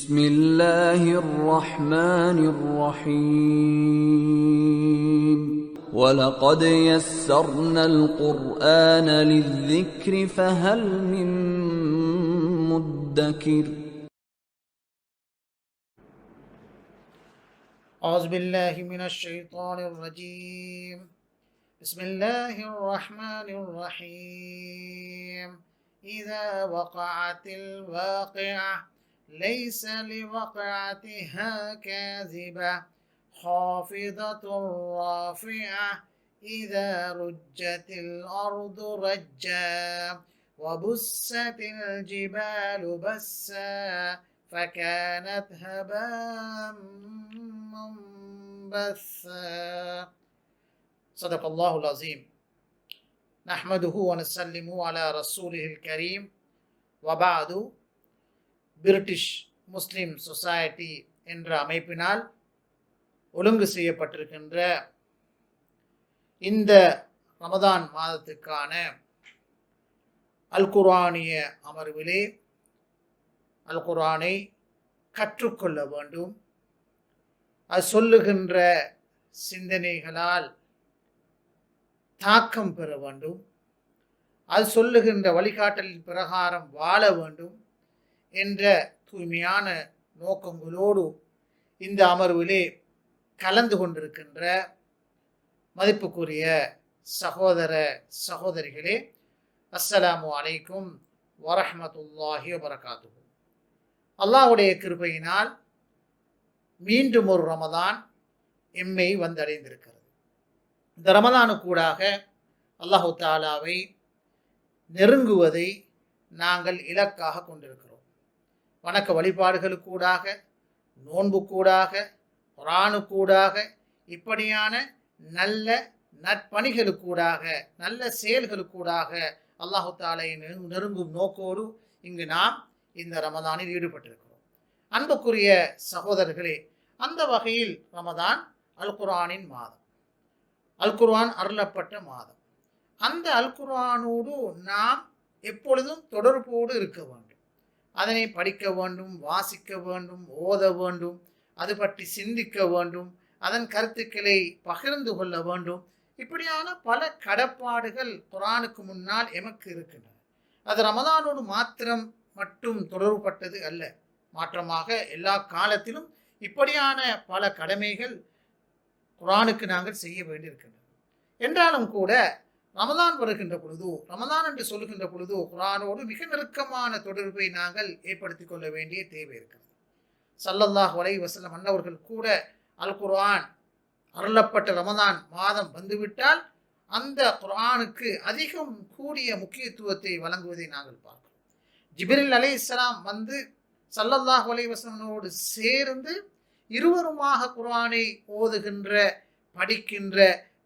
بسم الله الرحمن الرحيم ولقد يسرنا القرآن للذكر فهل من مدكر أعوذ بالله من الشيطان الرجيم بسم الله الرحمن الرحيم إذا وقعت الواقعة ليس لوقعتها كاذبة خافضة رافعة إذا رجت الأرض رجا وبست الجبال بسا فكانت هباء منبثا صدق الله العظيم نحمده ونسلم على رسوله الكريم وبعد British முஸ்லிம் society என்ற அமைப்பினால் ஒழுங்கு செய்யப்பட்டிருக்கின்ற இந்த ரமதான் மாதத்துக்கான அல் குர்ஆனிய அமர்விலே அல் குர்ஆனை கற்றுக்கொள்ள வேண்டும், அது சொல்லுகின்ற சிந்தனைகளால் தாக்கம் பெற வேண்டும், அது சொல்லுகின்ற வழிகாட்டலின் பிரகாரம் வாழ வேண்டும் என்ற தூய்மையான நோக்கங்களோடு இந்த அமர்விலே கலந்து கொண்டிருக்கின்ற மதிப்புக்குரிய சகோதர சகோதரிகளே, அஸ்ஸலாமு அலைக்கும் வரஹ்மத்துல்லாஹி வபரகாத்துஹு. அல்லாஹ்வுடைய கிருபையினால் மீண்டும் ஒரு ரமதான் எம்மை வந்தடைந்திருக்கிறது. இந்த ரமதானுக்கூடாக அல்லாஹு தாலாவை நெருங்குவதை நாங்கள் இலக்காக கொண்டிருக்கிறோம். வணக்க வழிபாடுகளுக்கூடாக, நோன்புக்கூடாக, குர்ஆனுக்கூடாக, இப்படியான நல்ல நற்பணிகளுக்கூடாக, நல்ல செயல்களுக்கூடாக அல்லாஹு தாலாவை நெருங்கும் நோக்கோடு இங்கு நாம் இந்த ரமதானில் ஈடுபட்டிருக்கிறோம். அன்புக்குரிய சகோதரர்களே, அந்த வகையில் ரமதான் அல் குர்ஆனின் மாதம், அல் குர்ஆன் அருளப்பட்ட மாதம். அந்த அல் குர்ஆனோடு நாம் எப்பொழுதும் தொடர்போடு இருக்க வேண்டும், அதனை படிக்க வேண்டும், வாசிக்க வேண்டும், ஓத வேண்டும், அது பற்றி சிந்திக்க வேண்டும், அதன் கருத்துக்களை பகிர்ந்து கொள்ள வேண்டும். இப்படியான பல கடப்பாடுகள் குர்ஆனுக்கு முன்னால் எமக்கு இருக்கின்றன. அது ரமதானோடு மாத்திரம் மட்டும் தொடர்புபட்டது அல்ல, மாற்றமாக எல்லா காலத்திலும் இப்படியான பல கடமைகள் குர்ஆனுக்கு நாங்கள் செய்ய வேண்டியிருக்கின்றன. என்றாலும் கூட ரமதான் வருகின்ற பொழுது, ரமதான் என்று சொல்லுகின்ற பொழுது குர்ஆனோடு மிக நெருக்கமான தொடர்பை நாங்கள் ஏற்படுத்திக் கொள்ள வேண்டிய தேவை இருக்கிறது. ஸல்லல்லாஹு அலைஹி வஸல்லம் அன்னவர்கள் கூட அல் குர்ஆன் அருளப்பட்ட ரமதான் மாதம் வந்துவிட்டால் அந்த குர்ஆனுக்கு அதிகம் கூடிய முக்கியத்துவத்தை வழங்குவதை நாங்கள் பார்க்கிறோம். ஜிப்ரீல் அலைஹிஸ்ஸலாம் வந்து ஸல்லல்லாஹு அலைஹி வஸல்லமோடு சேர்ந்து இருவருமாக குர்ஆனை ஓதுகின்ற, படிக்கின்ற,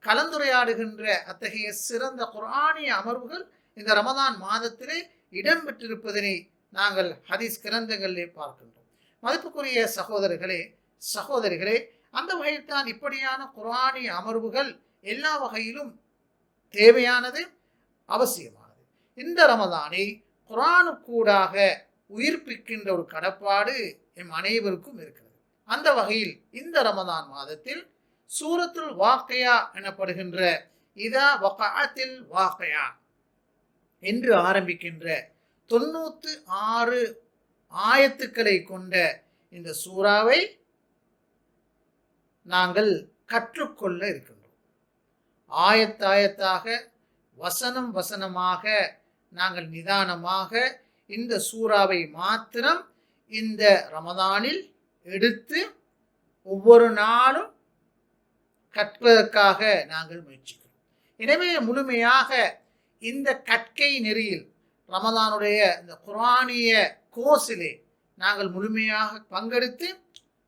கலந்துரையாடுகின்ற அத்தகைய சிறந்த குர்ஆனிய அமர்வுகள் இந்த ரமதான் மாதத்திலே இடம்பெற்றிருப்பதனை நாங்கள் ஹதீஸ் கிரந்தங்களிலே பார்க்கின்றோம். மதிப்புக்குரிய சகோதரர்களே சகோதரிகளே, அந்த வகையில்தான் இப்படியான குர்ஆனிய அமர்வுகள் எல்லா வகையிலும் தேவையானது, அவசியமானது. இந்த ரமதானை குர்ஆனுக்கூடாக உயிர்ப்பிக்கின்ற ஒரு கடப்பாடு எம் அனைவருக்கும் இருக்கிறது. அந்த வகையில் இந்த ரமதான் மாதத்தில் சூரத்துல் வாக்கியா எனப்படுகின்ற இதா வகஅத்தில் வாக்கியா என்று ஆரம்பிக்கின்ற 96 ஆயத்துக்களை கொண்ட இந்த சூறாவை நாங்கள் கற்றுக்கொள்ள இருக்கின்றோம். ஆயத்தாயத்தாக, வசனம் வசனமாக நாங்கள் நிதானமாக இந்த சூறாவை மாத்திரம் இந்த ரமதானில் எடுத்து ஒவ்வொரு நாளும் கற்பதற்காக நாங்கள் முயற்சிக்கிறோம். எனவே முழுமையாக இந்த கற்கை நெறியில் ரமதானுடைய இந்த குர்ஆனிய கோர்ஸிலே நாங்கள் முழுமையாக பங்கெடுத்து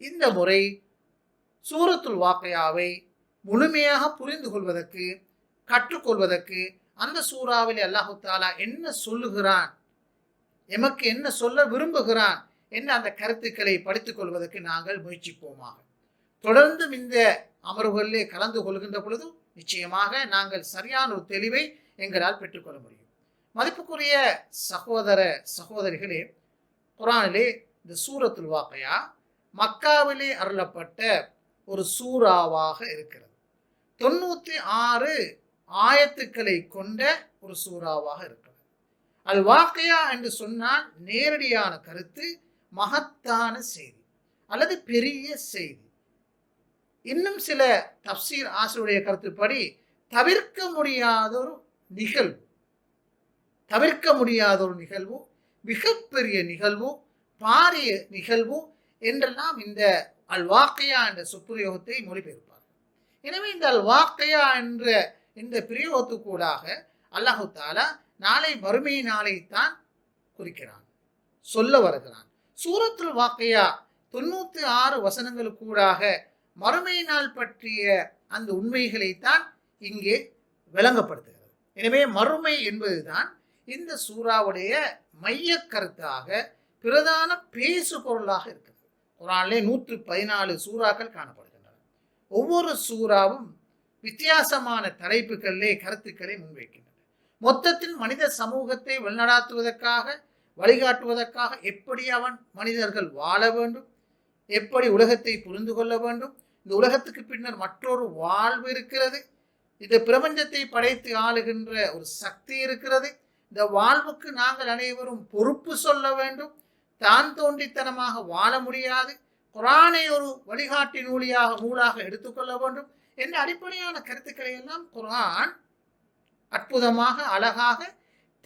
இந்த முறை சூரத்துல் வாக்கியாவை முழுமையாக புரிந்து கொள்வதற்கு, கற்றுக்கொள்வதற்கு, அந்த சூறாவில் அல்லாஹு தாலா என்ன சொல்லுகிறான், எமக்கு என்ன சொல்ல விரும்புகிறான் என்ன அந்த கருத்துக்களை படித்துக் கொள்வதற்கு நாங்கள் முயற்சிப்போமாக. தொடர்ந்து இந்த அமர்வுகளிலே கலந்து கொள்கின்ற பொழுது நிச்சயமாக நாங்கள் சரியான ஒரு தெளிவை எங்களால் பெற்றுக்கொள்ள முடியும். மதிப்புக்குரிய சகோதர சகோதரிகளே, குர்ஆனிலே இந்த சூரத்துல் வாக்கையா மக்காவிலே அருளப்பட்ட ஒரு சூறாவாக இருக்கிறது. 96 ஆயத்துக்களை கொண்ட ஒரு சூறாவாக இருக்கிறது. அல் வாக்கையா என்று சொன்னால் நேரடியான கருத்து மகத்தான செய்தி அல்லது பெரிய செய்தி. இன்னும் சில தப்சீர் ஆசிரியருடைய கருத்துப்படி தவிர்க்க முடியாத ஒரு நிகழ்வு, மிகப்பெரிய நிகழ்வு, பாரிய நிகழ்வு என்றெல்லாம் இந்த அல் வாக்கையா என்ற சொற்பிரயோகத்தை மொழிபெயர்ப்பார். எனவே இந்த அல் வாக்கையா என்ற இந்த பிரயோகத்துக்கூடாக அல்லாஹு தாலா நாளை மறுமை நாளைத்தான் குறிக்கிறான், சொல்ல வருகிறான். சூரத்துல் வாக்கையா 96 வசனங்களுக்கூடாக மறுமை நாள் பற்றிய அந்த உண்மைகளைத்தான் இங்கே விளங்கப்படுத்துகிறது. எனவே மறுமை என்பதுதான் இந்த சூறாவுடைய மைய கருத்தாக பிரதான பேசு பொருளாக இருக்கிறது. குர்ஆனிலே 114 சூறாக்கள் காணப்படுகின்றன. ஒவ்வொரு சூறாவும் வித்தியாசமான தலைப்புகளிலே கருத்துக்களை முன்வைக்கின்றன. மொத்தத்தில் மனித சமூகத்தை வழிநடாத்துவதற்காக, வழிகாட்டுவதற்காக எப்படி மனிதர்கள் வாழ வேண்டும், எப்படி உலகத்தை புரிந்து கொள்ள வேண்டும், இந்த உலகத்துக்கு பின்னர் மற்றொரு வாழ்வு இருக்கிறது, இந்த பிரபஞ்சத்தை படைத்து ஆளுகின்ற ஒரு சக்தி இருக்கிறது, இந்த வாழ்வுக்கு நாங்கள் அனைவரும் பொறுப்பு சொல்ல வேண்டும், தான் தோன்றித்தனமாக வாழ முடியாது, குர்ஆனை ஒரு வழிகாட்டி நூலாக எடுத்துக்கொள்ள வேண்டும் என்ற அடிப்படையான கருத்துக்களை எல்லாம் குர்ஆன் அற்புதமாக, அழகாக,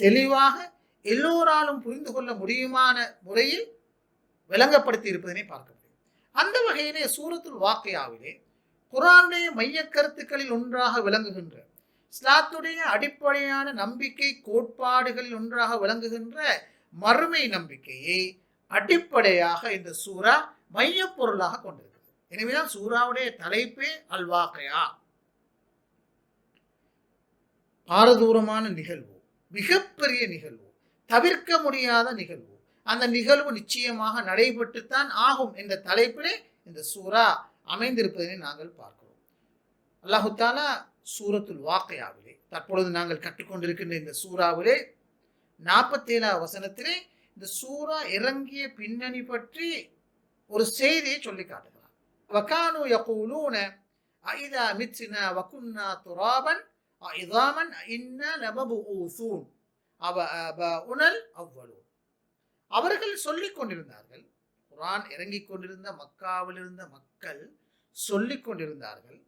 தெளிவாக, எல்லோராலும் புரிந்து கொள்ள முடியுமான முறையில் விளங்கப்படுத்தி இருப்பதனை பார்க்க முடியும். அந்த வகையிலே சூரத்துல் வாக்கையாவிலே குர்ஆனுடைய மைய கருத்துக்களில் ஒன்றாக விளங்குகின்ற, இஸ்லாத்துடைய அடிப்படையான நம்பிக்கை கோட்பாடுகளில் ஒன்றாக விளங்குகின்ற மறுமை நம்பிக்கையை அடிப்படையாக இந்த சூரா மைய பொருளாக கொண்டிருக்கிறது. எனவேதான் சூறாவுடைய தலைப்பே அல் வாக்கையா. பாரதூரமான நிகழ்வு, மிகப்பெரிய நிகழ்வு, தவிர்க்க முடியாத நிகழ்வு, அந்த நிகழ்வு நிச்சயமாக நடைபெற்றுத்தான் ஆகும் என்ற தலைப்பிலே இந்த சூரா அமைந்திருப்பதை நாங்கள் பார்க்கிறோம். அல்லாஹு தாலா சூரத்துல் வாக்கையாவிலே தற்பொழுது நாங்கள் கற்றுக்கொண்டிருக்கின்ற இந்த சூறாவிலே 47 வசனத்திலே இந்த சூரா இறங்கிய பின்னணி பற்றி ஒரு செய்தியை சொல்லி காட்டுகிறார். வகானு யகூலூன ஐதா மித்னா வகுன்னா துராபன் ஐதாமன் இன்னா லமபூசூன் அவஅபஉனல் அவ்வலூன். அவர்கள் சொல்லிக் கொண்டிருந்தார்கள், குர்ஆன் இறங்கிக் கொண்டிருந்த மக்காவில் இருந்த மக்கள் சொல்லிக் கொண்டிருந்தார்கள்,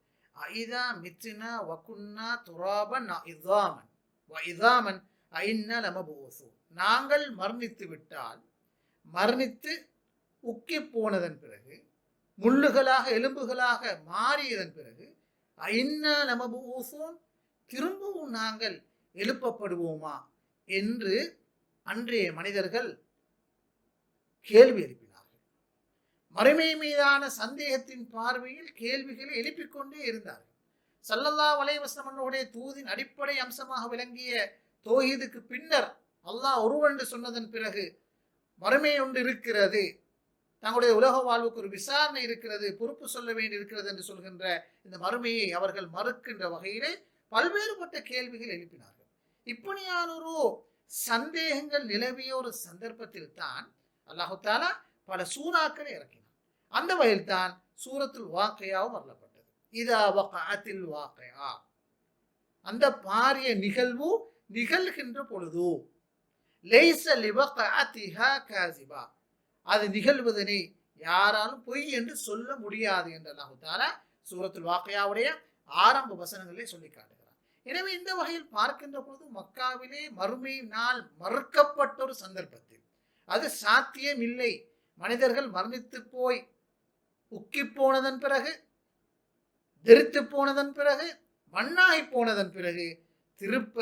ஐதா மித்னா வகுன்னா துராபன் இதாமன் வஇதாமன் ஐன்னா லமபூசூன். நாங்கள் மரணித்து விட்டால், மரணித்து உக்கி போனதன் பிறகு, முள்ளுகளாக எலும்புகளாக மாறியதன் பிறகு, ஐன்னா லமபூசூன், திரும்பவும் நாங்கள் எழுப்பப்படுவோமா என்று அன்றைய மனிதர்கள் கேள்வி எழுப்பினார்கள். மறுமை மீதான சந்தேகத்தின் பார்வையில் கேள்விகளை எழுப்பிக் கொண்டே இருந்தார்கள். ஸல்லல்லாஹு அலைஹி வஸல்லம் தூதின் அடிப்படை அம்சமாக விளங்கிய தௌஹீதுக்கு பின்னர் அல்லாஹ் ஒருவன் என்று சொன்னதன் பிறகு மறுமை ஒன்று இருக்கிறது, தங்களுடைய உலக வாழ்வுக்கு ஒரு விசாரணை இருக்கிறது, பொறுப்பு சொல்ல வேண்டி இருக்கிறது என்று சொல்கின்ற இந்த மறுமையை அவர்கள் மறுக்கின்ற வகையிலே பல்வேறுபட்ட கேள்விகள் எழுப்பினார்கள். இப்படியான ஒரு சந்தேகங்கள் நிலவிய ஒரு சந்தர்ப்பத்தில் தான் அல்லாஹு தாலா பல சூறாக்களை இறக்கினார். அந்த வகையில் தான் சூரத்துல் வாக்கையாவும் வரப்பட்டது. இதா வகஅத்தில் வாக்கையா, அந்த பாரிய நிகழ்வு நிகழ்கின்ற பொழுது, லைஸ லிவகஅதிஹா காஸிபா, அது நிகழ்வதனை யாராலும் பொய் என்று சொல்ல முடியாது என்று அல்லாஹு தஆலா சூரத்துல் வாக்கையாவுடைய ஆரம்ப வசனங்களிலே சொல்லி காட்டுகிறார். எனவே இந்த வகையில் பார்க்கின்ற பொழுது மக்காவிலே மறுமை நாள் மறுக்கப்பட்ட ஒரு சந்தர்ப்பத்தில், அது சாத்தியம் இல்லை, மனிதர்கள் மரணித்து போய் உக்கி போனதன் பிறகு, தெரித்து போனதன் பிறகு, மண்ணாகி போனதன் பிறகு திருப்ப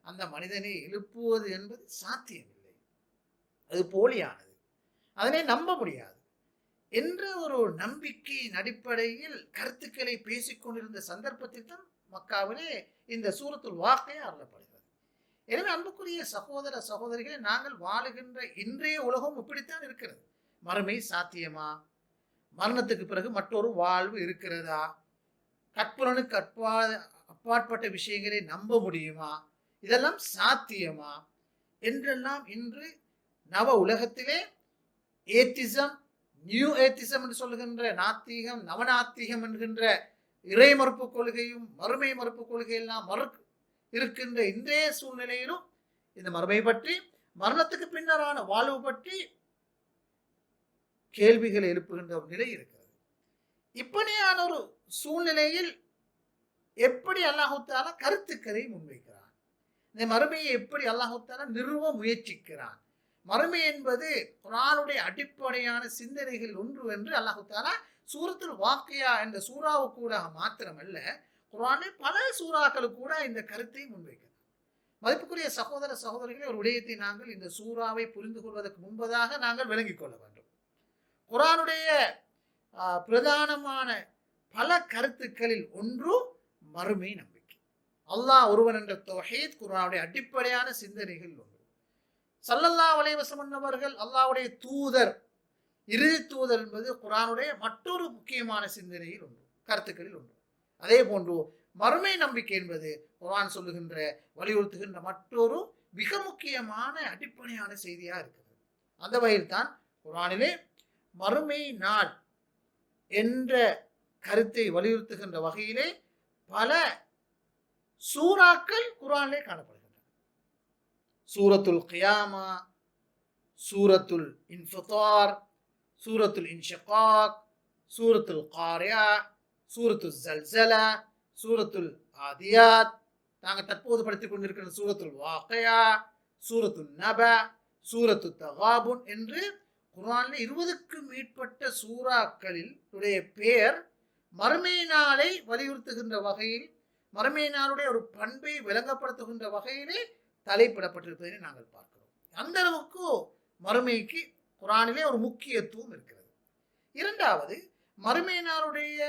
அந்த மனிதனை எழுப்புவது என்பது சாத்தியமில்லை, அது போலியானது, அதனை நம்ப முடியாது என்ற ஒரு நம்பிக்கையின் அடிப்படையில் கருத்துக்களை பேசிக்கொண்டிருந்த சந்தர்ப்பத்தில் தான் மக்காவிலே இந்த சூரத்துல் வாக்கையா அருளப்படுகிறது. எனவே அன்புக்குரிய சகோதர சகோதரிகளை, நாங்கள் வாழுகின்ற இன்றைய உலகம் இப்படித்தான் இருக்கிறது. மறுமை சாத்தியமா? மரணத்துக்கு பிறகு மற்றொரு வாழ்வு இருக்கிறதா? கற்பனுக்கு அப்பாற்பட்ட விஷயங்களை நம்ப முடியுமா? இதெல்லாம் சாத்தியமா என்றெல்லாம் இன்று நவ உலகத்திலே ஏத்திசம், நியூ ஏத்திசம் என்று சொல்லுகின்ற நாத்திகம், நவநாத்திகம் என்கின்ற இறை மறுப்பு கொள்கையும் மறுமை மறுப்பு கொள்கையெல்லாம் இருக்கின்ற இன்றைய சூழ்நிலையிலும் இந்த மறுமை பற்றி, மரணத்துக்கு பின்னரான வாழ்வு பற்றி கேள்விகளை எழுப்புகின்ற ஒரு நிலை இருக்கிறது. இப்படியான ஒரு சூழ்நிலையில் எப்படி அல்லாஹு தஆலா கருத்துக்களை முன்வைக்கிறான், இந்த மறுமையை எப்படி அல்லாஹு தஆலா நிறுவ முயற்சிக்கிறான், மறுமை என்பது குர்ஆனுடைய அடிப்படையான சிந்தனைகள் ஒன்று என்று அல்லாஹு தஆலா சூரத்துல் வாக்கியா என்ற சூறாவுக்கு கூட மாத்திரமல்ல, குர்ஆனில் பல சூறாக்களுக்கு கூட இந்த கருத்தை முன்வைக்கிறார். மதிப்புக்குரிய சகோதர சகோதரிகளே, ஒரு விடயத்தை நாங்கள் இந்த சூறாவை புரிந்து கொள்வதற்கு முன்பதாக நாங்கள் விளங்கிக் கொள்ள வேண்டும். குர்ஆனுடைய பிரதானமான பல கருத்துக்களில் ஒன்று மறுமை நம்பிக்கை. அல்லாஹ் ஒருவன் என்ற தௌஹீத் குர்ஆனுடைய அடிப்படையான சிந்தனைகள் ஒன்று. ஸல்லல்லாஹு அலைஹி வஸல்லம் அவர்கள் அல்லாஹ்வுடைய தூதர், இறுதி தூதர் என்பது குர்ஆனுடைய மற்றொரு முக்கியமான சிந்தனையில் ஒன்று, கருத்துக்களில் ஒன்று. அதே போன்று மறுமை நம்பிக்கை என்பது குர்ஆன் சொல்லுகின்ற வலியுறுத்துகின்ற மற்றொரு மிக முக்கியமான அடிப்படையான செய்தியாக இருக்கிறது. அந்த வகையில் தான் குர்ஆனிலே மறுமை நாள் என்ற கருத்தை வலியுறுத்துகின்ற வகையிலே பல சூறாக்கள் குர்ஆனிலே காணப்படுகின்றன. சூரத்துல் கியாமா, சூரத்துல் இன்ஃபிதார், சூரத்துல் இன்ஷிகாக், சூரத்துல் காரியா, சூரத்துல் ஜல்சலா, சூரத்துல் ஆதியாத், நாங்கள் தற்போது படித்துக் கொண்டிருக்கிற சூரத்துல் வாக்கியா, சூரத்துல் நபா, சூரத்துல் தகாபுன் என்று குர்ஆனில் 20க்கும் மேற்பட்ட சூறாக்களில் உடைய பெயர் மறுமை நாளை வலியுறுத்துகின்ற வகையில், மறுமை நாளுடைய ஒரு பண்பை விளங்கப்படுத்துகின்ற வகையிலே தலைப்பிடப்பட்டிருப்பதை நாங்கள் பார்க்கிறோம். அந்த அளவுக்கு மறுமைக்கு குர்ஆனிலே ஒரு முக்கியத்துவம் இருக்கிறது. இரண்டாவது, மறுமை நாளுடைய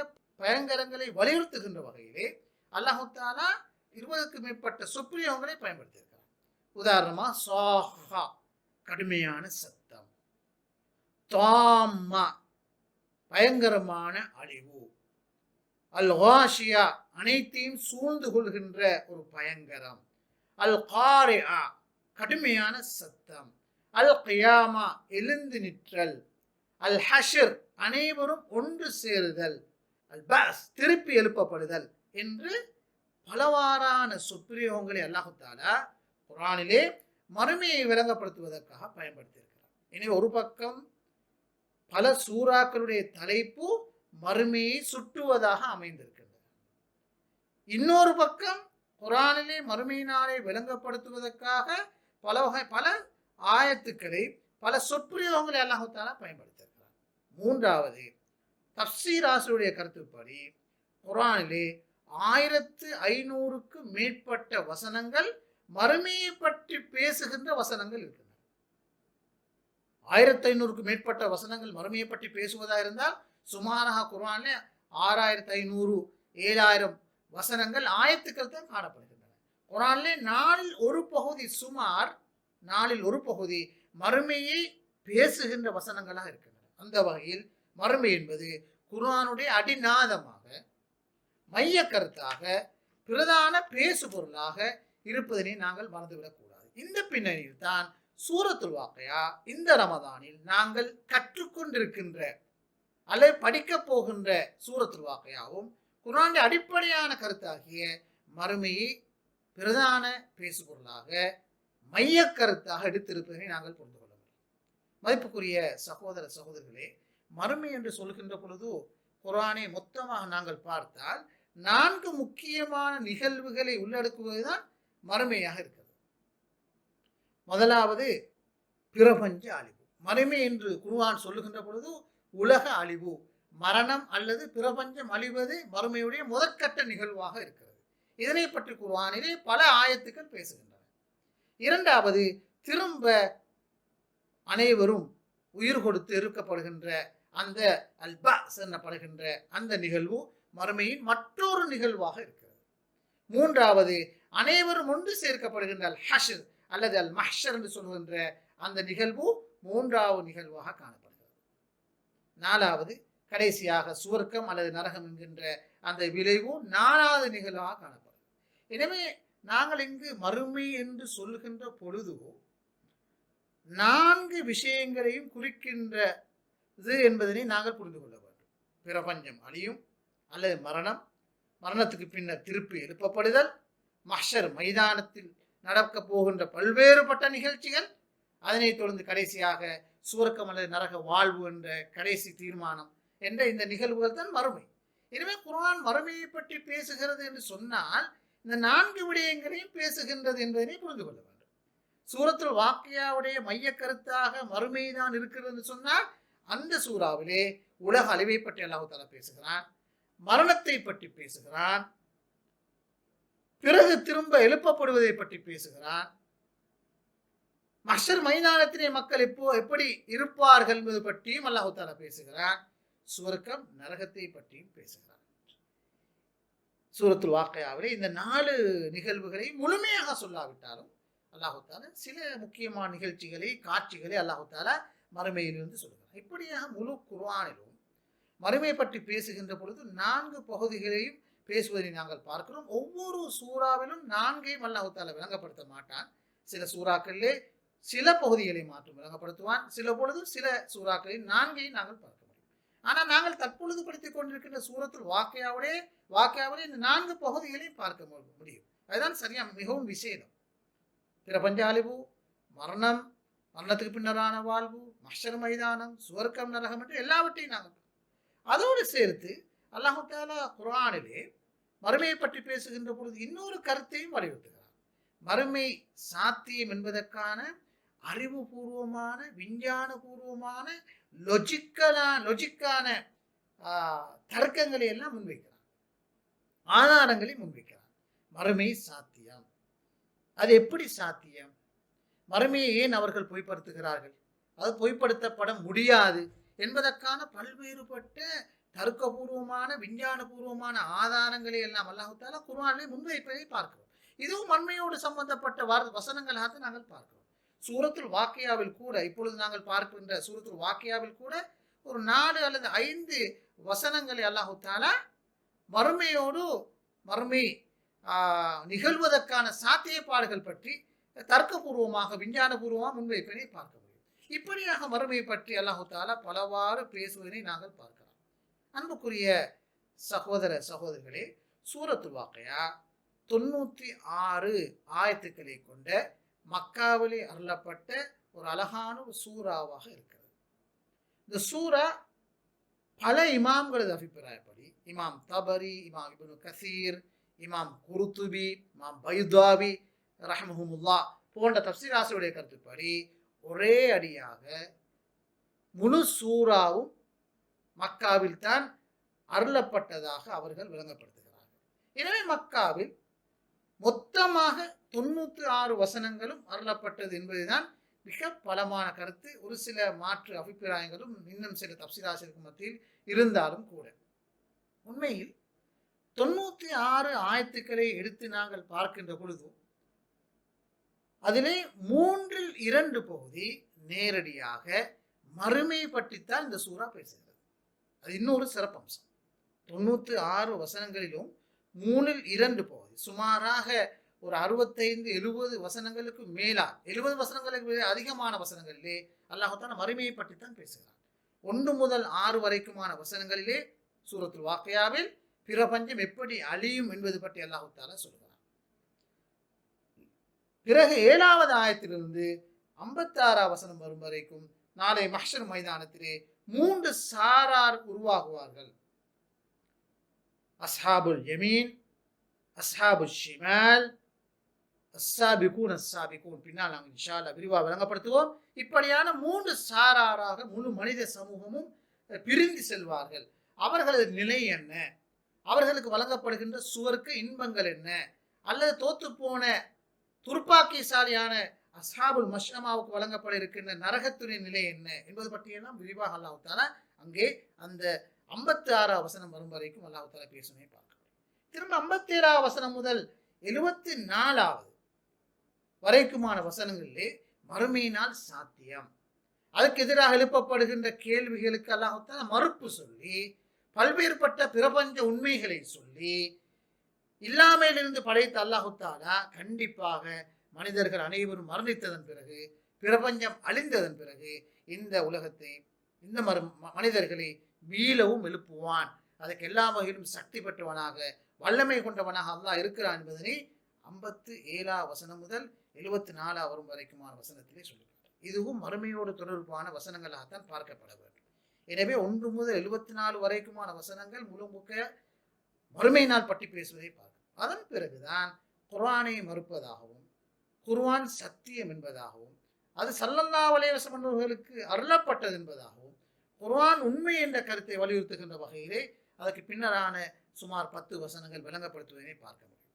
பயங்கரங்களை வலியுறுத்துகின்ற வகையிலே அல்லாஹு தஆலா 20க்கும் மேற்பட்ட சொற்பிரயோகங்களை பயன்படுத்தியிருக்கிறார். உதாரணமா சாஹா, கடுமையான சத்தம், தாம்மா, பயங்கரமான அழிவு, அல் காஷியா, அனைத்தையும் சூழ்ந்து கொள்கின்ற ஒரு பயங்கரம், அல் காரிஆ, கடுமையான சத்தம், அல் கியாமா, எழுந்து நிற்றல், அல் ஹஷர், அனைவரும் ஒன்று சேருதல், அல் பஸ், திருப்பி எழுப்பப்படுதல் என்று பலவாறான சொற்பிரயோகங்களை அல்லாஹு தஆலா குர்ஆனிலே மறுமையை விளங்கப்படுத்துவதற்காக பயன்படுத்தியிருக்கிறார். எனவே ஒரு பக்கம் பல சூறாக்களுடைய தலைப்பு மறுமையை சுட்டுவதாக அமைந்திருக்கின்றது. இன்னொரு பக்கம் குர்ஆனிலே மறுமை நாளை விளங்கப்படுத்துவதற்காக பல ஆயத்துக்களை, பல சொற்பிரயோகங்களை அல்லாஹு தஆலா பயன்படுத்தியிருக்கிறார். மூன்றாவது, தஃப்சீர் ஆசிரியருடைய கருத்துப்படி குர்ஆனிலே 1500க்கும் மேற்பட்ட வசனங்கள் மறுமையை பற்றி பேசுகின்ற வசனங்கள் இருக்கின்றன. 1500க்கும் மேற்பட்ட வசனங்கள் மறுமையை பற்றி பேசுவதாக இருந்தால் சுமாராக குர்ஆனிலே 6500 7000 வசனங்கள் ஆயத்துக்கள் தான் காணப்படுகின்றன. குர்ஆனிலே நாளில் ஒரு பகுதி மறுமையை பேசுகின்ற வசனங்களாக இருக்கின்றன. அந்த வகையில் மறுமை என்பது குர்ஆனுடைய அடிநாதமாக, மைய கருத்தாக, பிரதான பேசு பொருளாக இருப்பதனை நாங்கள் மறந்துவிடக்கூடாது. இந்த பின்னணியில் தான் சூரத்துல் வாக்கியா இந்த ரமதானில் நாங்கள் கற்றுக்கொண்டிருக்கின்ற அல்லது படிக்கப் போகின்ற சூரத்துல் வாக்கியாவும் குர்ஆனுடைய அடிப்படையான கருத்தாகிய மறுமையை பிரதான பேசு பொருளாக, மைய கருத்தாக எடுத்திருப்பதனை நாங்கள் புரிந்து கொள்ள முடியும். மதிப்புக்குரிய சகோதர சகோதரிகளே, மறுமை என்று சொல்கின்ற பொழுது குர்ஆனை மொத்தமாக நாங்கள் பார்த்தால் 4 முக்கியமான நிகழ்வுகளை உள்ளடக்குவதுதான் மறுமையாக இருக்கிறது. முதலாவது, பிரபஞ்ச அழிவு. மறுமை என்று குர்ஆன் சொல்லுகின்ற பொழுது உலக அழிவு, மரணம் அல்லது பிரபஞ்சம் அழிவது மறுமையுடைய முதற்கட்ட நிகழ்வாக இருக்கிறது. இதனை பற்றி குர்ஆனிலே பல ஆயத்துக்கள் பேசுகின்றன. இரண்டாவது, திரும்ப அனைவரும் உயிர் கொடுத்து இருக்கப்படுகின்ற அந்த அல் பஅஸ் எனப்படுகின்ற அந்த நிகழ்வு மறுமையின் மற்றொரு நிகழ்வாக இருக்கிறது. மூன்றாவது, அனைவரும் ஒன்று சேர்க்கப்படுகின்ற அல் ஹஷ்ர் அல்லது அல் மஹ்ஷர் என்று சொல்கின்ற அந்த நிகழ்வு மூன்றாவது நிகழ்வாக காணப்படுகிறது. நாலாவது, கடைசியாக சுவர்க்கம் அல்லது நரகம் என்கின்ற அந்த விளைவு 4வது நிகழ்வாக காணப்படுகிறது. எனவே நாங்கள் இங்கு மறுமை என்று சொல்லுகின்ற பொழுது 4 விஷயங்களையும் குறிக்கின்றது என்பதனை நாங்கள் புரிந்து கொள்ள வேண்டும். பிரபஞ்சம் அழியும் அல்லது மரணம், மரணத்துக்கு பின்னர் திருப்பி எழுப்பப்படுதல், மஹ்ஷர் மைதானத்தில் நடக்கப் போகின்ற பல்வேறுபட்ட நிகழ்ச்சிகள், அதனைத் தொடர்ந்து கடைசியாக சுவர்க்கம் அல்லது நரக வாழ்வு என்ற கடைசி தீர்மானம் என்ற இந்த நிகழ்வுகள் தான் மறுமை. எனவே குர்ஆன் மறுமையை பற்றி பேசுகிறது என்று சொன்னால் இந்த 4 விடயங்களையும் பேசுகின்றது என்பதனை புரிந்து கொள்ள வேண்டும். சூரத்துல் வாக்கியாவுடைய மைய கருத்தாக மறுமைதான் இருக்கிறது என்று சொன்னால் அந்த சூறாவிலே உலக அழிவை பற்றி அல்லாஹ் தஆலா பேசுகிறான், மரணத்தை பற்றி பேசுகிறான், பிறகு திரும்ப எழுப்பப்படுவதை பற்றி பேசுகிறான், மஹ்ஷர் மைதானத்திலே மக்கள் எப்படி இருப்பார்கள் என்பது பற்றியும் அல்லாஹ் தஆலா பேசுகிறான், சுவர்க்கம் நரகத்தை பற்றியும் பேசுகிறான். சூரத்துல் வாக்கியாவிலே இந்த 4 நிகழ்வுகளை முழுமையாக சொல்லாவிட்டாலும் அல்லாஹ் தஆலா சில முக்கியமான நிகழ்ச்சிகளை, காட்சிகளை அல்லாஹ் தஆலா மறுமையிலிருந்து சொல்கிறார். இப்படியாக முழு குர்ஆனிலும் மறுமை பற்றி பேசுகின்ற பொழுது 4 பகுதிகளையும் பேசுவதை நாங்கள் பார்க்கிறோம். ஒவ்வொரு சூறாவிலும் 4ஐயும் அல்லாஹ் தஆலா விளங்கப்படுத்த மாட்டான். சில சூறாக்களிலே சில பகுதிகளை மாற்றும் விளங்கப்படுத்துவான், சில பொழுது சில சூறாக்களில் 4ஐயும் நாங்கள் பார்க்க முடியும். ஆனால் நாங்கள் தற்பொழுது படித்துக் கொண்டிருக்கின்ற சூரத்துல் வாக்கியாவிலே இந்த 4 பகுதிகளையும் பார்க்க முடியும். அதுதான் சரியா மிகவும் விசேதம். பிரபஞ்ச அழிவு, மரணம், மரணத்துக்கு பின்னரான வாழ்வு, மஹ்ஷர் மைதானம், சுவர்க்கம், நரகம் என்று எல்லாவற்றையும் நாங்கள் அதோடு சேர்த்து அல்லாஹ் தஆலா குர்ஆனிலே மறுமையை பற்றி பேசுகின்ற பொழுது இன்னொரு கருத்தையும் வலியுறுத்துகிறார். மறுமை சாத்தியம் என்பதற்கான அறிவுபூர்வமான, விஞ்ஞானபூர்வமான, லொஜிக்கான தர்க்கங்களை எல்லாம் முன்வைக்கிறார், ஆதாரங்களை முன்வைக்கிறார். மறுமை சாத்தியம், அது எப்படி சாத்தியம்? மறுமையை ஏன் அவர்கள் பொய்ப்படுத்துகிறார்கள்? அது பொய்ப்படுத்தப்பட முடியாது என்பதற்கான பல்வேறுபட்ட தர்க்கபூர்வமான, விஞ்ஞானபூர்வமான ஆதாரங்களை எல்லாம் அல்லாஹ் தஆலா குர்ஆனிலே முன்வைப்பதை பார்க்கிறோம். இதுவும் மண்மையோடு சம்பந்தப்பட்ட வசனங்களாக நாங்கள் பார்க்கிறோம். சூரத்துல் வாக்கியாவில் கூட, இப்பொழுது நாங்கள் பார்க்கின்ற சூரத்துல் வாக்கியாவில் கூட ஒரு 4 அல்லது 5 வசனங்களை அல்லாஹ் தஆலா மறுமை நிகழ்வதற்கான சாத்தியப்பாடுகள் பற்றி தர்க்கபூர்வமாக, விஞ்ஞானபூர்வமாக முன்வைப்பதை பார்க்க முடியும். இப்படியாக மறுமை பற்றி அல்லாஹ் தஆலா பலவாறு பேசுவதை நாங்கள் பார்க்கலாம். அன்புக்குரிய சகோதரிகளே, சூரத்துல் வாக்கியா 96 ஆயத்துக்களை கொண்ட மக்காவிலே அருளப்பட்ட ஒரு அழகான ஒரு சூறாவாக இருக்கிறது. இந்த சூரா பல இமாம்களது அபிப்பிராயப்படி, இமாம் தபரி, இமாம் இப்னு கசீர், இமாம் குருத்துபி, இமாம் பைதாவி ரஹ்மஹுமுல்லாஹ் போன்ற தஃப்சீர் ஆசிரியருடைய கருத்துப்படி ஒரே அடியாக முழு சூறாவும் மக்காவில் தான் அருளப்பட்டதாக அவர்கள் விளங்கப்படுத்துகிறார்கள். எனவே மக்காவில் மொத்தமாக 96 வசனங்களும் அருளப்பட்டது என்பதுதான் மிக பலமான கருத்து. ஒரு சில மாற்று அபிப்பிராயங்களும் இன்னும் சில தஃப்சீர் ஆசிரியருக்கு மத்தியில் இருந்தாலும் கூட உண்மையில் 96 ஆயத்துக்களை எடுத்து நாங்கள் பார்க்கின்ற பொழுது அதிலே 3/2 பகுதி நேரடியாக மறுமை பற்றித்தான் இந்த சூறா பேசுகிறது. அது இன்னொரு சிறப்பம்சம். 96 வசனங்களிலும் 3/2 பகுதி, சுமாராக ஒரு 65-70 வசனங்களுக்கு மேலா, 70 வசனங்களுக்கு அதிகமான வசனங்களிலே அல்லாஹ் தஆலா மறுமையை பற்றித்தான் பேசுகிறார். 1 முதல் 6 வரைக்குமான வசனங்களிலே சூரத்துல் வாக்கியாவில் பிரபஞ்சம் எப்படி அழியும் என்பது பற்றி அல்லாஹ் தஆலா சொல்கிறார். பிறகு 7வது ஆயத்திலிருந்து 56 வசனம் வரும் வரைக்கும் நாளை மஹ்ஷர் மைதானத்திலே 3 சாரார் உருவாகுவார்கள். அஸ்ஹாபுல் யமீன், அஸ்ஹாபுல் ஷிமால், அஸ்ஸாபிகூன். பின்னால் நாங்கள் இன்ஷா அல்லாஹ் விரிவாக விளங்கப்படுத்துவோம். இப்படியான 3 சாராராக முழு மனித சமூகமும் பிரிந்து செல்வார்கள். அவர்களது நிலை என்ன, அவர்களுக்கு வழங்கப்படுகின்ற சுவர்க்க இன்பங்கள் என்ன, அல்லது தோத்து போன துர்ப்பாக்கியசாலியான அஸ்ஹாபுல் மஷ்அமாவுக்கு வழங்கப்பட இருக்கின்ற நரகத்துடைய நிலை என்ன என்பது பற்றியெல்லாம் விரிவாக அல்லாஹ் தஆலா அங்கே அந்த 56 வசனம் வரும் வரைக்கும் அல்லாஹ் தஆலா பேசுவதை பார்க்கிறோம். திரும்ப 57 வசனம் முதல் 74 வரைக்குமான வசனங்களிலே மறுமையினால் சாத்தியம், அதுக்கு எதிராக எழுப்பப்படுகின்ற கேள்விகளுக்கு அல்லாஹ் தஆலா மறுப்பு சொல்லி, பல்வேறுபட்ட பிரபஞ்ச உண்மைகளை சொல்லி, இல்லாமையிலிருந்து படைத்த அல்லாஹ் தஆலா கண்டிப்பாக மனிதர்கள் அனைவரும் மரணித்ததன் பிறகு பிரபஞ்சம் அழிந்ததன் பிறகு இந்த உலகத்தை இந்த மனிதர்களை மீளவும் எழுப்புவான். அதற்கு எல்லா வகையிலும் சக்தி பெற்றவனாக வல்லமை கொண்டவனாக அல்லாஹ் இருக்கிறான் என்பதனை 57 வசனம் முதல் 74 வரும் வரைக்குமான வசனத்திலே சொல்லுகிறார். இதுவும் மறுமையோடு தொடர்பான வசனங்களாகத்தான் பார்க்கப்பட வேண்டும். எனவே 1 முதல் 74 வரைக்குமான வசனங்கள் முழுமுக்க மறுமை நாள் பற்றி பேசுவதை பார்க்கும். அதன் பிறகுதான் குர்ஆனை மறுப்பதாகவும் குர்ஆன் சத்தியம் என்பதாகவும் அது ஸல்லல்லாஹு அலைஹி வஸல்லம் அவர்களுக்கு அருளப்பட்டது என்பதாகவும் குர்ஆன் உண்மை என்ற கருத்தை வலியுறுத்துகின்ற வகையிலே அதற்கு பின்னரான சுமார் 10 வசனங்கள் விளங்கப்படுத்துவதை பார்க்க முடியும்.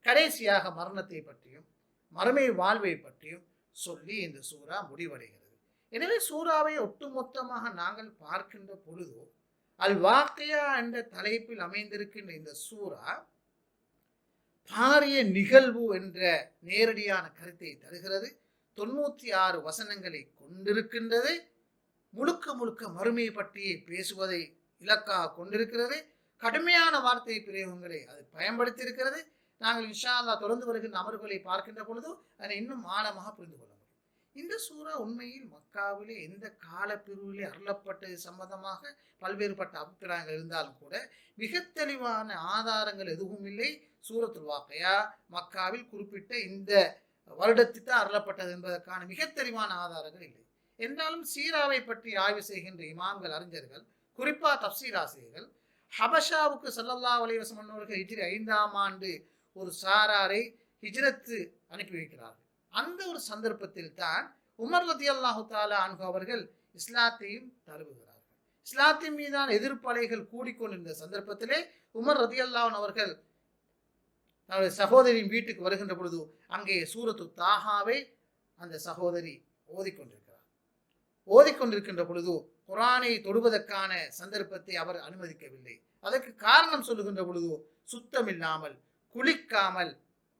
கடைசியாக மரணத்தை பற்றியும் மறுமை வாழ்வை பற்றியும் சொல்லி இந்த சூரா முடிவடைகிறது. எனவே சூறாவை ஒட்டுமொத்தமாக நாங்கள் பார்க்கின்ற பொழுது அல் வாக்கியா என்ற தலைப்பில் அமைந்திருக்கின்ற இந்த சூரா பாரிய நிகழ்வு என்ற நேரடியான கருத்தை தருகிறது. 96 வசனங்களை கொண்டிருக்கின்றது. முழுக்க முழுக்க மறுமையை பற்றி பேசுவதை இலக்காக கொண்டிருக்கிறது. கடுமையான வார்த்தை பிரயோகங்களை அது பயன்படுத்தியிருக்கிறது. நாங்கள் இன்ஷா அல்லாஹ் தொடர்ந்து வருகின்ற அமர்வுகளை பார்க்கின்ற பொழுது அதை இன்னும் ஆழமாக புரிந்து கொள்ள முடியும். இந்த சூரா உண்மையில் மக்காவிலே எந்த காலப்பிரிவிலே அருளப்பட்டது சம்பந்தமாக பல்வேறுபட்ட அபிப்பிராயங்கள் இருந்தாலும் கூட மிக தெளிவான ஆதாரங்கள் எதுவும் இல்லை. சூரத்துல் வாக்கியா மக்காவில் குறிப்பிட்ட இந்த வருடத்தில் தான் அருளப்பட்டது என்பதற்கான மிக தெளிவான ஆதாரங்கள் இல்லை. என்றாலும் சீராவை பற்றி ஆய்வு செய்கின்ற இமாம்கள் அறிஞர்கள், குறிப்பாக தப்சீர் ஆசிரியர்கள், ஹபஷாவுக்கு ஸல்லல்லாஹு அலைஹி வஸல்லம் அவர்கள் ஹிஜ்ரி 5ஆம் ஆண்டு ஒரு சாராரை ஹிஜ்ரத்து அனுப்பி வைக்கிறார்கள். அந்த ஒரு சந்தர்ப்பத்தில் தான் உமர் ரலியல்லாஹு தஆலா அன்ஹு அவர்கள் இஸ்லாத்தையும் தழுவுகிறார்கள். இஸ்லாத்தின் மீதான எதிர்ப்பலைகள் கூடிக்கொண்டிருந்த சந்தர்ப்பத்திலே உமர் ரலியல்லாஹு அன்ஹு அவர்கள் தன்னுடைய சகோதரியின் வீட்டுக்கு வருகின்ற பொழுது அங்கே சூரத்து தாஹாவை அந்த சகோதரி ஓதிக்கொண்டிருக்கின்ற பொழுது குர்ஆனை தொடுவதற்கான சந்தர்ப்பத்தை அவர் அனுமதிக்கவில்லை. அதற்கு காரணம் சொல்லுகின்ற பொழுது சுத்தமில்லாமல் குளிக்காமல்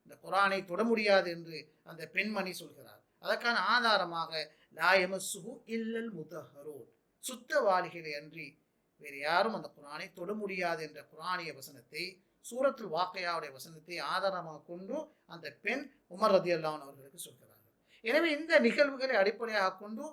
இந்த குர்ஆனை தொட முடியாது என்று அந்த பெண்மணி சொல்கிறார். அதற்கான ஆதாரமாக லா யமஸ்ஸுஹு இல்லல் முதஹ்ஹரூன், சுத்தவாளிகளை அன்றி வேறு யாரும் அந்த குர்ஆனை தொட முடியாது என்ற குர்ஆனிய வசனத்தை, சூரத்துல் வாக்கியாவுடைய வசனத்தை ஆதாரமாக கொண்டு அந்த பெண் உமர் ரலியல்லாஹு அன்ஹு அவர்களுக்கு சொல்கிறார்கள். எனவே இந்த நிகழ்வுகளை அடிப்படையாக கொண்டு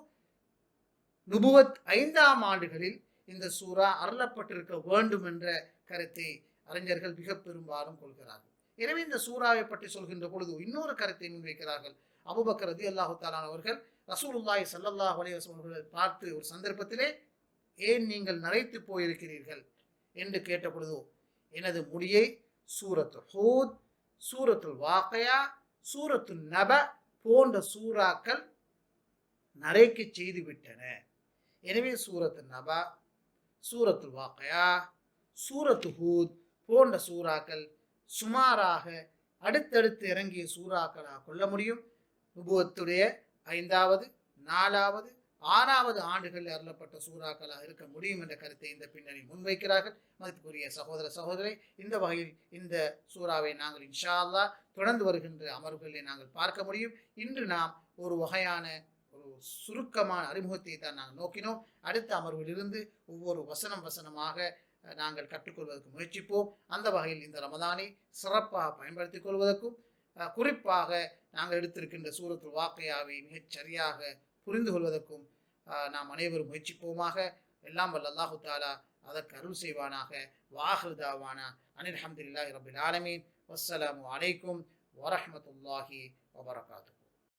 நுபுவத் 5ஆம் ஆண்டுகளில் இந்த சூரா அருளப்பட்டிருக்க வேண்டும் என்ற கருத்தை அறிஞர்கள் மிக பெரும்பாலும் கொள்கிறார்கள். எனவே இந்த சூறாவை பற்றி சொல்கின்ற பொழுது இன்னொரு கருத்தை முன்வைக்கிறார்கள். அபூபக்கர் ரலியல்லாஹு தஆலா அவர்கள் ரசூலுல்லாஹி ஸல்லல்லாஹு அலைஹி வஸல்லம் அவர்களை பார்த்து ஒரு சந்தர்ப்பத்திலே, ஏன் நீங்கள் நரைத்து போயிருக்கிறீர்கள் என்று கேட்ட பொழுது, எனது முடியை சூரத்து ஹூத், சூரத்துல் வாக்கியா, சூரத்து நப போன்ற சூறாக்கள் நரைக்க செய்து விட்டன. எனவே சூரத்து நபா, சூரத்துல் வாக்கியா, சூரத்து ஹூத் போன்ற சூறாக்கள் சுமாராக அடுத்தடுத்து இறங்கிய சூறாக்களாக கொள்ள முடியும். நுபுவத்துடைய 5வது 4வது 6வது ஆண்டுகளில் அருளப்பட்ட சூறாக்களாக இருக்க முடியும் என்ற கருத்தை இந்த பின்னணி முன்வைக்கிறார்கள். மதிப்புக்குரிய சகோதர சகோதரி, இந்த வகையில் இந்த சூறாவை நாங்கள் இன்ஷா அல்லாஹ் தொடர்ந்து வருகின்ற அமர்வுகளை நாங்கள் பார்க்க முடியும். இன்று நாம் ஒரு வகையான ஒரு சுருக்கமான அறிமுகத்தை தான் நாங்கள் நோக்கினோம். அடுத்த அமர்விலிருந்து ஒவ்வொரு வசனமாக நாங்கள் கற்றுக்கொள்வதற்கு முயற்சிப்போம். அந்த வகையில் இந்த ரமதானை சிறப்பாக பயன்படுத்திக் கொள்வதற்கும், குறிப்பாக நாங்கள் எடுத்திருக்கின்ற சூரத்துல் வாக்கியாவை மிகச் சரியாக புரிந்து கொள்வதற்கும் நாம் அனைவரும் முயற்சிப்போமாக. எல்லாம் வல்ல அல்லாஹு தஆலா அதற்கு அருள் செய்வானாக. வாஹிர் தாவானா அனில் ஹம்துலில்லாஹி ரப்பில் ஆலமீன். வஸ்ஸலாமு அலைக்கும் வரஹ்மத்துல்லாஹி வபரகாத்துஹு.